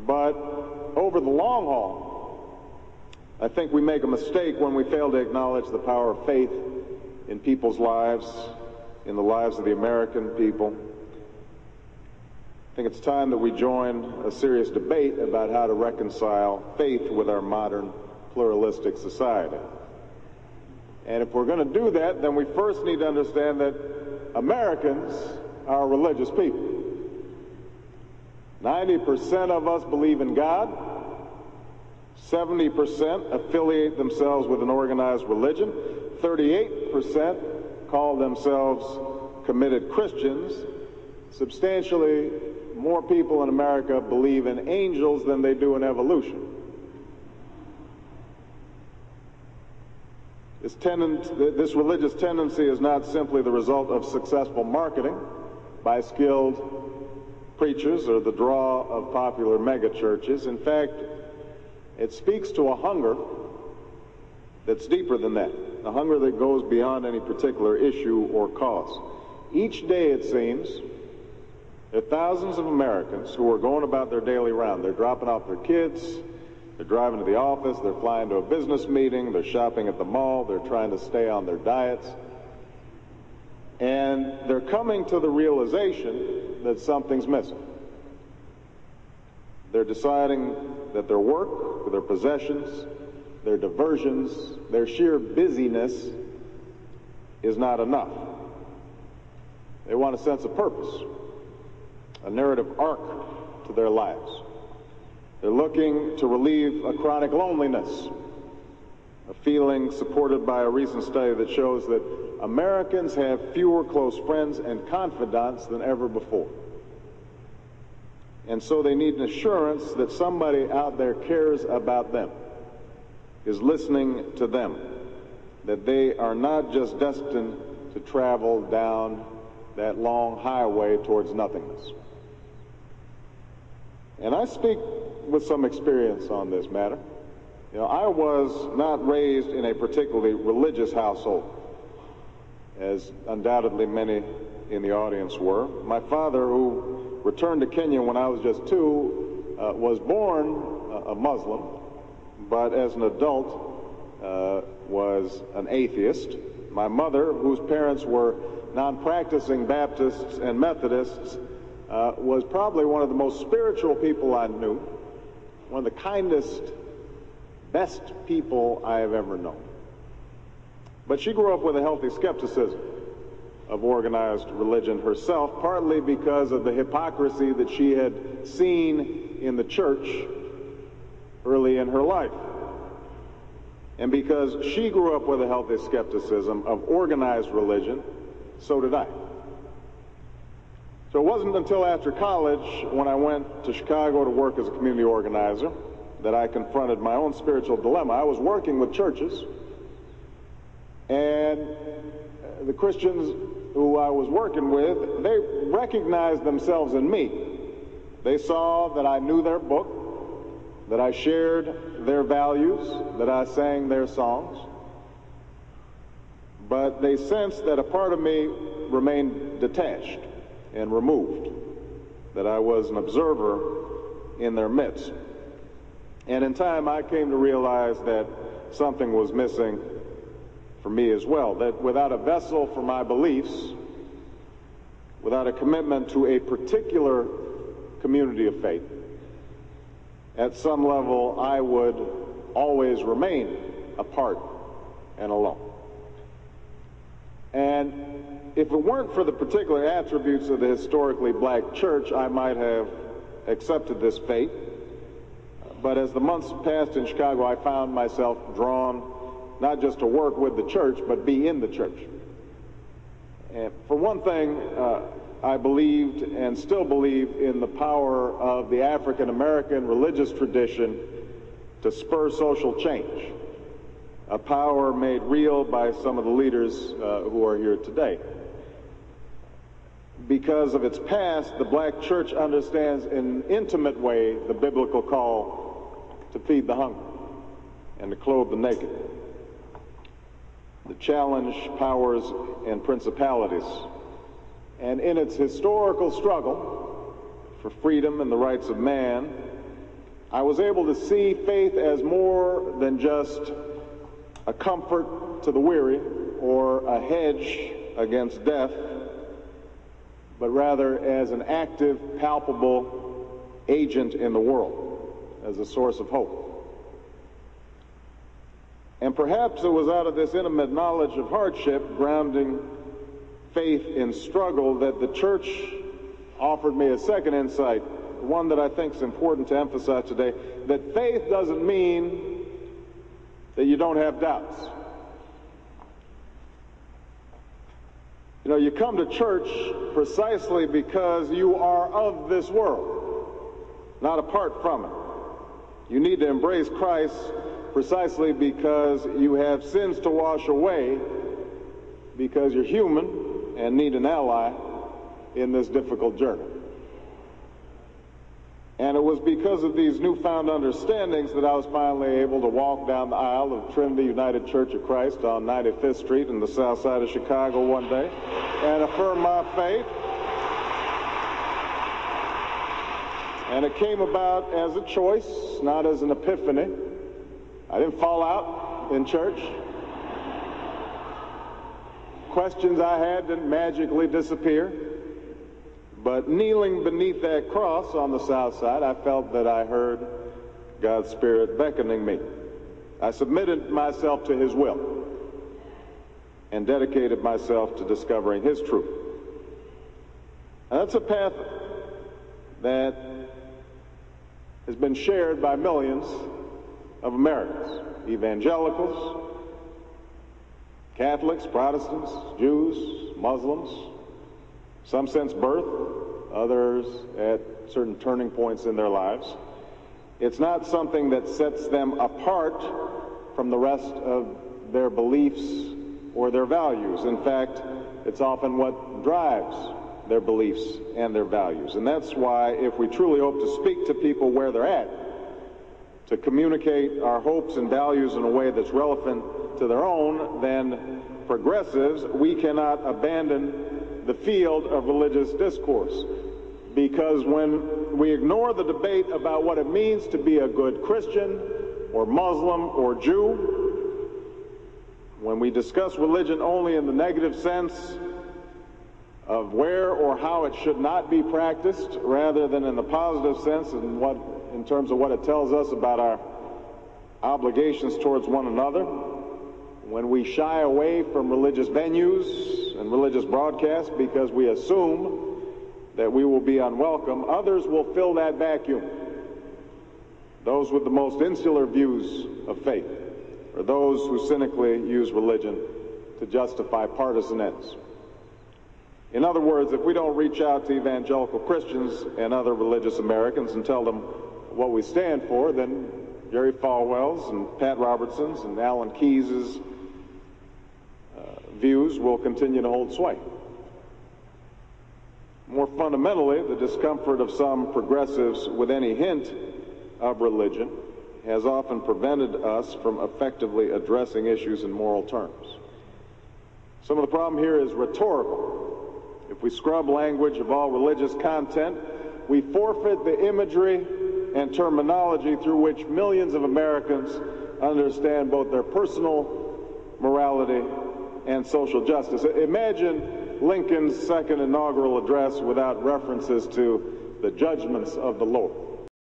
But over the long haul, I think we make a mistake when we fail to acknowledge the power of faith in people's lives, in the lives of the American people. I think it's time that we join a serious debate about how to reconcile faith with our modern pluralistic society. And if we're going to do that, then we first need to understand that Americans are religious people. 90% of us believe in God. 70% affiliate themselves with an organized religion. 38% call themselves committed Christians. Substantially more people in America believe in angels than they do in evolution. This religious tendency is not simply the result of successful marketing by skilled preachers or the draw of popular megachurches. In fact, it speaks to a hunger that's deeper than that, a hunger that goes beyond any particular issue or cause. Each day, it seems, there are thousands of Americans who are going about their daily round. They're dropping off their kids, they're driving to the office, they're flying to a business meeting, they're shopping at the mall, they're trying to stay on their diets. And they're coming to the realization that something's missing. They're deciding that their work, their possessions, their diversions, their sheer busyness is not enough. They want a sense of purpose, a narrative arc to their lives. They're looking to relieve a chronic loneliness, a feeling supported by a recent study that shows that Americans have fewer close friends and confidants than ever before. And so they need an assurance that somebody out there cares about them, is listening to them, that they are not just destined to travel down that long highway towards nothingness. And I speak with some experience on this matter. You know, I was not raised in a particularly religious household, as undoubtedly many in the audience were. My father, who returned to Kenya when I was just 2, was born a Muslim, but as an adult was an atheist. My mother, whose parents were non-practicing Baptists and Methodists, was probably one of the most spiritual people I knew, one of the kindest, best people I have ever known. But she grew up with a healthy skepticism of organized religion herself, partly because of the hypocrisy that she had seen in the church early in her life. And because she grew up with a healthy skepticism of organized religion, so did I. So it wasn't until after college, when I went to Chicago to work as a community organizer, that I confronted my own spiritual dilemma. I was working with churches, and the Christians who I was working with, they recognized themselves in me. They saw that I knew their book, that I shared their values, that I sang their songs. But they sensed that a part of me remained detached and removed, that I was an observer in their midst. And in time, I came to realize that something was missing for me as well, that without a vessel for my beliefs, without a commitment to a particular community of faith, at some level, I would always remain apart and alone. And if it weren't for the particular attributes of the historically black church, I might have accepted this fate. But as the months passed in Chicago, I found myself drawn not just to work with the church, but be in the church. And for one thing, I believed and still believe in the power of the African American religious tradition to spur social change, a power made real by some of the leaders who are here today. Because of its past, the black church understands in an intimate way the biblical call to feed the hungry and to clothe the naked, to challenge powers and principalities. And in its historical struggle for freedom and the rights of man, I was able to see faith as more than just a comfort to the weary or a hedge against death, but rather as an active, palpable agent in the world, as a source of hope. And perhaps it was out of this intimate knowledge of hardship, grounding faith in struggle, that the church offered me a second insight, one that I think is important to emphasize today, that faith doesn't mean that you don't have doubts. You know, you come to church precisely because you are of this world, not apart from it. You need to embrace Christ precisely because you have sins to wash away, because you're human and need an ally in this difficult journey. And it was because of these newfound understandings that I was finally able to walk down the aisle of Trinity United Church of Christ on 95th Street in the south side of Chicago one day and affirm my faith. And it came about as a choice, not as an epiphany. I didn't fall out in church. Questions I had didn't magically disappear. But kneeling beneath that cross on the south side, I felt that I heard God's Spirit beckoning me. I submitted myself to His will and dedicated myself to discovering His truth. And that's a path that has been shared by millions of Americans, evangelicals, Catholics, Protestants, Jews, Muslims, some since birth, others at certain turning points in their lives. It's not something that sets them apart from the rest of their beliefs or their values. In fact, it's often what drives their beliefs and their values. And that's why, if we truly hope to speak to people where they're at, to communicate our hopes and values in a way that's relevant to their own, then progressives, we cannot abandon the field of religious discourse. Because when we ignore the debate about what it means to be a good Christian or Muslim or Jew, when we discuss religion only in the negative sense of where or how it should not be practiced, rather than in the positive sense in terms of what it tells us about our obligations towards one another, when we shy away from religious venues and religious broadcasts because we assume that we will be unwelcome, others will fill that vacuum. Those with the most insular views of faith, or those who cynically use religion to justify partisan ends. In other words, if we don't reach out to evangelical Christians and other religious Americans and tell them what we stand for, then Jerry Falwell's and Pat Robertson's and Alan Keyes's views will continue to hold sway. More fundamentally, the discomfort of some progressives with any hint of religion has often prevented us from effectively addressing issues in moral terms. Some of the problem here is rhetorical. If we scrub language of all religious content, we forfeit the imagery and terminology through which millions of Americans understand both their personal morality and social justice. Imagine Lincoln's second inaugural address without references to the judgments of the Lord.